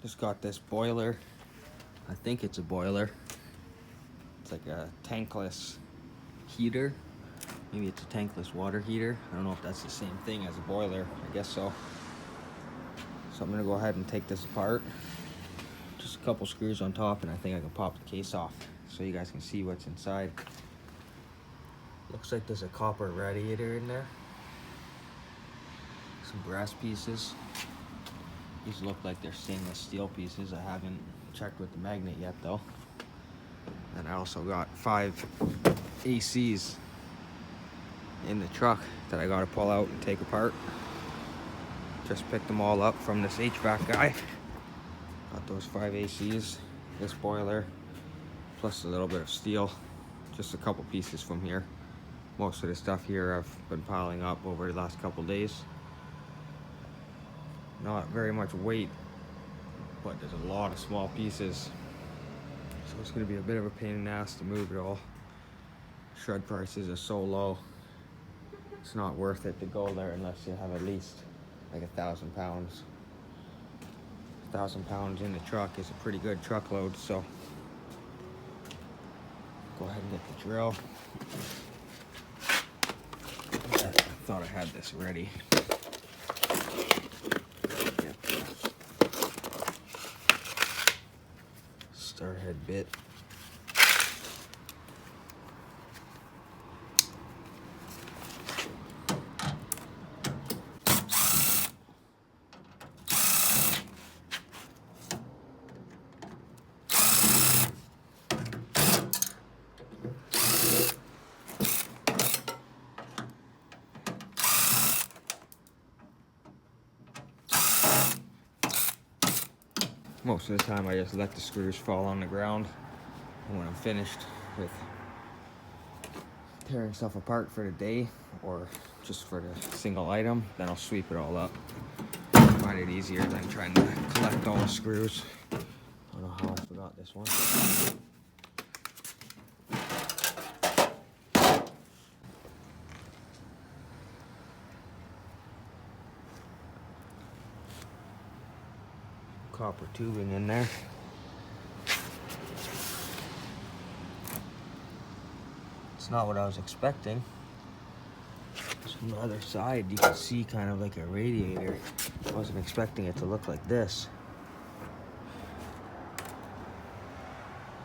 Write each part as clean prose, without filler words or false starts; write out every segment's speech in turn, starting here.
Just got this boiler. I think it's a boiler. It's like a tankless heater. Maybe it's a tankless water heater. I don't know if that's the same thing as a boiler. I guess so. So I'm gonna go ahead and take this apart. Just a couple screws on top, and I think I can pop the case off so you guys can see what's inside. Looks like there's a copper radiator in there. Some brass pieces. These look like they're stainless steel pieces. I haven't checked with the magnet yet though. And I also got 5 ACs in the truck that I gotta pull out and take apart. Just picked them all up from this HVAC guy. Got those 5 ACs, this boiler, plus a little bit of steel. Just a couple pieces from here. Most of the stuff here I've been piling up over the last couple days. Not very much weight, but there's a lot of small pieces. So it's gonna be a bit of a pain in the ass to move it all. Shred prices are so low. It's not worth it to go there unless you have at least like 1,000 pounds. 1,000 pounds in the truck is a pretty good truckload, so go ahead and get the drill. I thought I had this ready. Get the star head bit. Most of the time I just let the screws fall on the ground, and when I'm finished with tearing stuff apart for the day or just for the single item, then I'll sweep it all up. I find it easier than trying to collect all the screws. I don't know how I forgot this one. Copper tubing in there. It's not what I was expecting. On the other side you can see kind of like a radiator. I wasn't expecting it to look like this.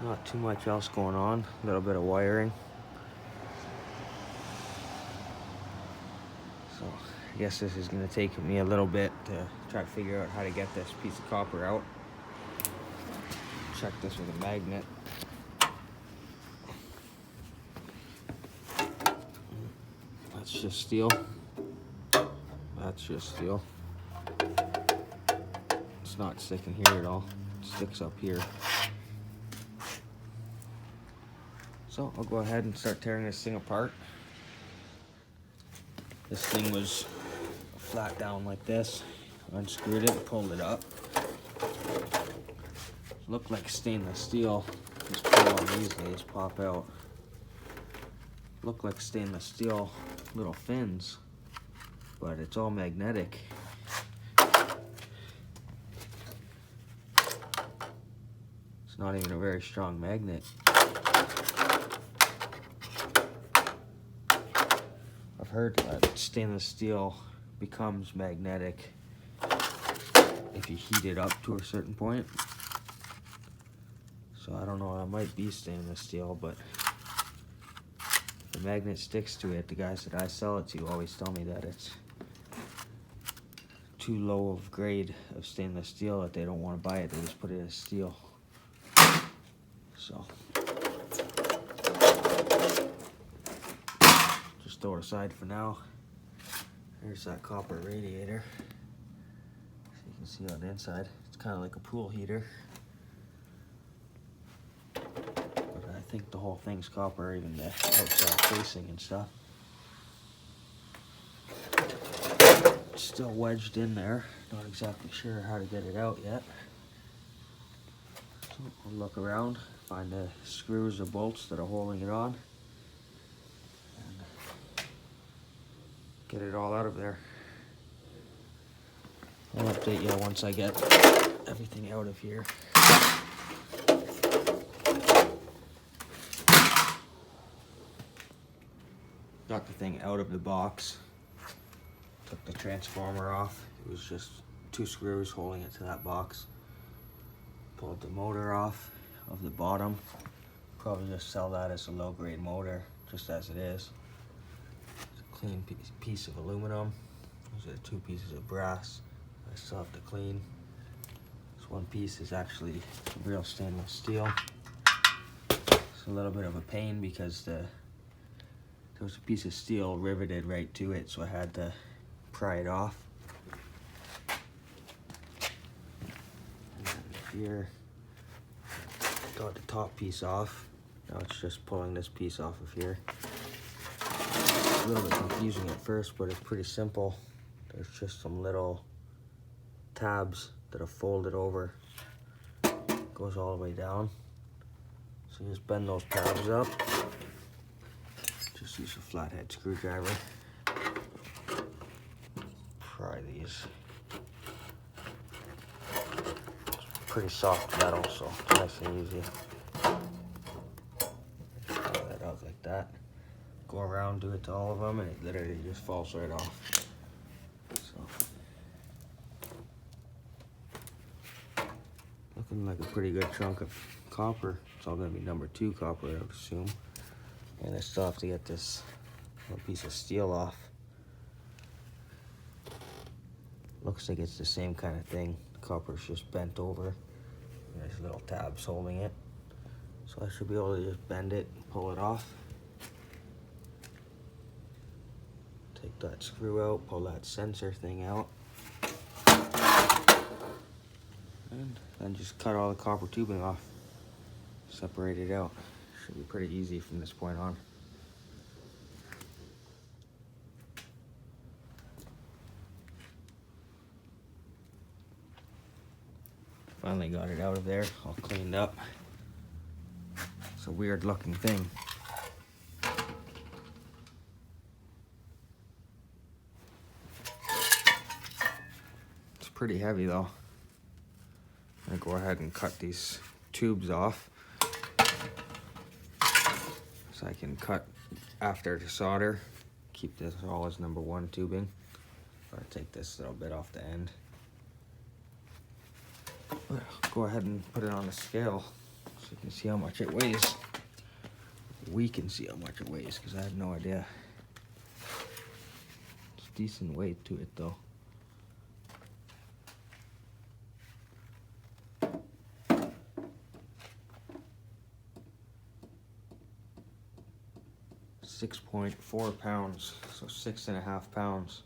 Not too much else going on. A little bit of wiring. So I guess this is going to take me a little bit to try to figure out how to get this piece of copper out. Check this with a magnet. That's just steel. That's just steel. It's not sticking here at all. It sticks up here. So I'll go ahead and start tearing this thing apart. This thing was flat down like this. Unscrewed it, pulled it up. Looked like stainless steel. Just pull on these, they just pop out. Look like stainless steel little fins, but it's all magnetic. It's not even a very strong magnet. I've heard that stainless steel becomes magnetic if you heat it up to a certain point. So I don't know, it might be stainless steel, but if the magnet sticks to it, the guys that I sell it to always tell me that it's too low of grade of stainless steel that they don't want to buy it. They just put it as steel. So just throw it aside for now. Here's that copper radiator. So you can see on the inside, it's kind of like a pool heater. But I think the whole thing's copper, even the outside facing and stuff. It's still wedged in there. Not exactly sure how to get it out yet. So we'll look around, find the screws or bolts that are holding it on, and get it all out of there. I'll update you once I get everything out of here. Got the thing out of the box. Took the transformer off. It was just 2 screws holding it to that box. Pulled the motor off of the bottom. Probably just sell that as a low-grade motor, just as it is. It's a clean piece of aluminum. Those are 2 pieces of brass I still have to clean. This one piece is actually real stainless steel. It's a little bit of a pain because there was a piece of steel riveted right to it, so I had to pry it off. And then here, got the top piece off. Now it's just pulling this piece off of here. It's a little bit confusing at first, but it's pretty simple. There's just some little tabs that are folded over. Goes all the way down. So you just bend those tabs up. Just use a flathead screwdriver. Pry these. It's pretty soft metal, so it's nice and easy. Pry that out like that. Go around, do it to all of them, and it literally just falls right off. So, looking like a pretty good chunk of copper. It's all gonna be number 2 copper, I would assume. And I still have to get this little piece of steel off. Looks like it's the same kind of thing. The copper's just bent over. There's little tabs holding it. So I should be able to just bend it and pull it off. Take that screw out, pull that sensor thing out. And then just cut all the copper tubing off. Separate it out. Should be pretty easy from this point on. Finally got it out of there, all cleaned up. It's a weird looking thing. It's pretty heavy though. I'm gonna go ahead and cut these tubes off so I can cut after the solder. Keep this all as number 1 tubing. I'll take this little bit off the end. Go ahead and put it on the scale so you can see how much it weighs. We can see how much it weighs because I had no idea. It's decent weight to it though. .4 pounds, so 6.5 pounds.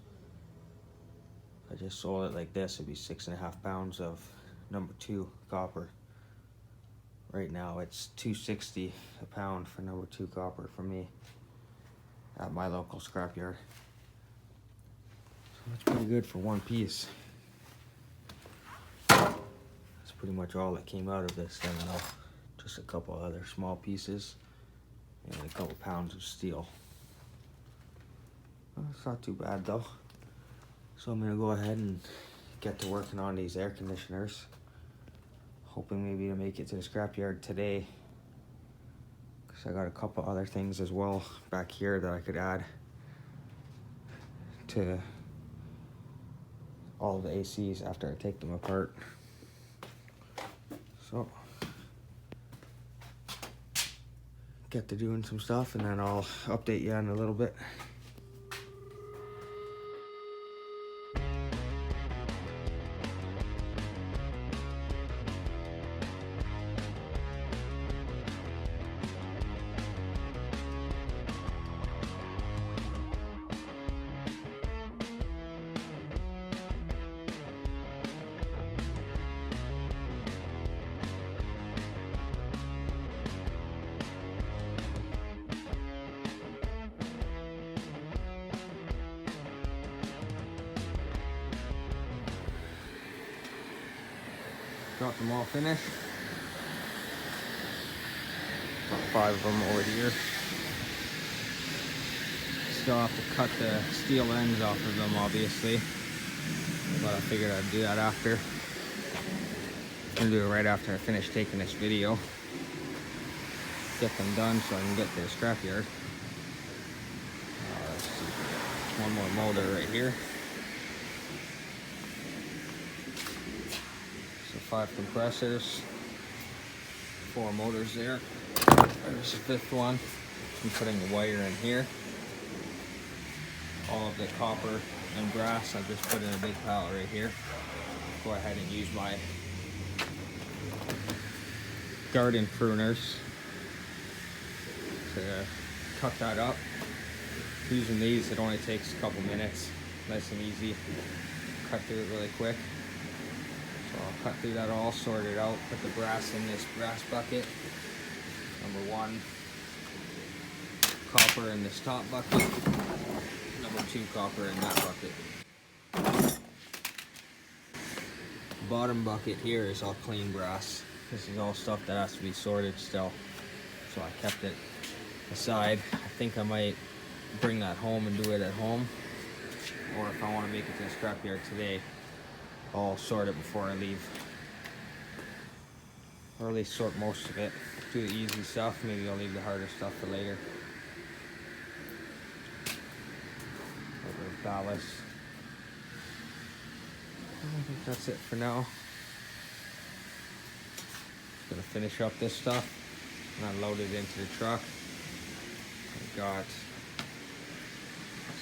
If I just sold it like this, it'd be 6.5 pounds of number 2 copper. Right now it's $2.60 a pound for number 2 copper for me at my local scrapyard. So that's pretty good for 1 piece. That's pretty much all that came out of this thing though. Just a couple other small pieces and a couple pounds of steel. Well, it's not too bad though. So I'm gonna go ahead and get to working on these air conditioners. Hoping maybe to make it to the scrapyard today. Because I got a couple other things as well back here that I could add to all the ACs after I take them apart. So, get to doing some stuff and then I'll update you in a little bit. Got them all finished. Got 5 of them over here. Still have to cut the steel ends off of them, obviously. But I figured I'd do that after. gonna do it right after I finish taking this video. Get them done so I can get to the scrapyard. Let's see. One more motor right here. So 5 compressors, 4 motors there. There's the 5th one. I'm putting the wire in here. All of the copper and brass I just put in a big pile right here. Go ahead and use my garden pruners to cut that up. Using these, it only takes a couple minutes, nice and easy. Cut through it really quick. So I'll cut through that all, sort it out, put the brass in this brass bucket. Number 1, copper in this top bucket. Number 2, copper in that bucket. Bottom bucket here is all clean brass. This is all stuff that has to be sorted still. So I kept it aside. I think I might bring that home and do it at home. Or if I want to make it to the scrapyard today, I'll sort it before I leave. Or at least sort most of it. Do the easy stuff, maybe I'll leave the harder stuff for later. Ballast. I think that's it for now. Just gonna finish up this stuff and unload it into the truck. I've got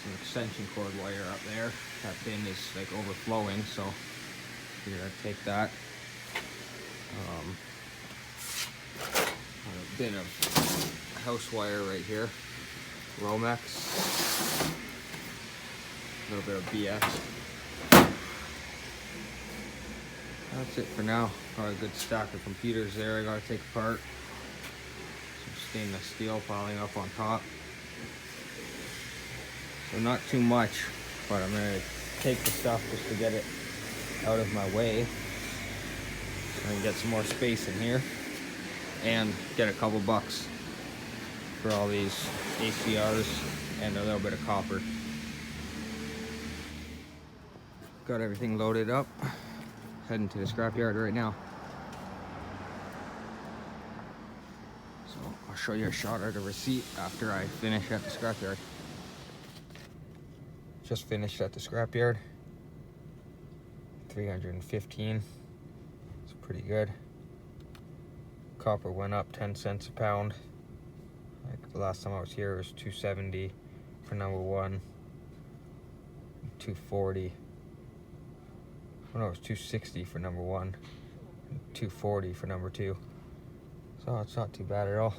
some extension cord wire up there. That bin is like overflowing, so figured I'd take that. A bit of house wire right here, Romex. A little bit of BS. That's it for now. Got a good stack of computers there I gotta take apart. Some stainless steel piling up on top. So not too much, but I'm gonna take the stuff just to get it out of my way. So I can get some more space in here and get a couple bucks for all these ACRs and a little bit of copper. Got everything loaded up. Heading to the scrapyard right now. So I'll show you a shot of the receipt after I finish at the scrapyard. Just finished at the scrapyard. 315. It's pretty good. Copper went up 10 cents a pound. Like the last time I was here it was 270 for number 1. 240. Oh no, it was 260 for number 1, 240 for number 2. So it's not too bad at all.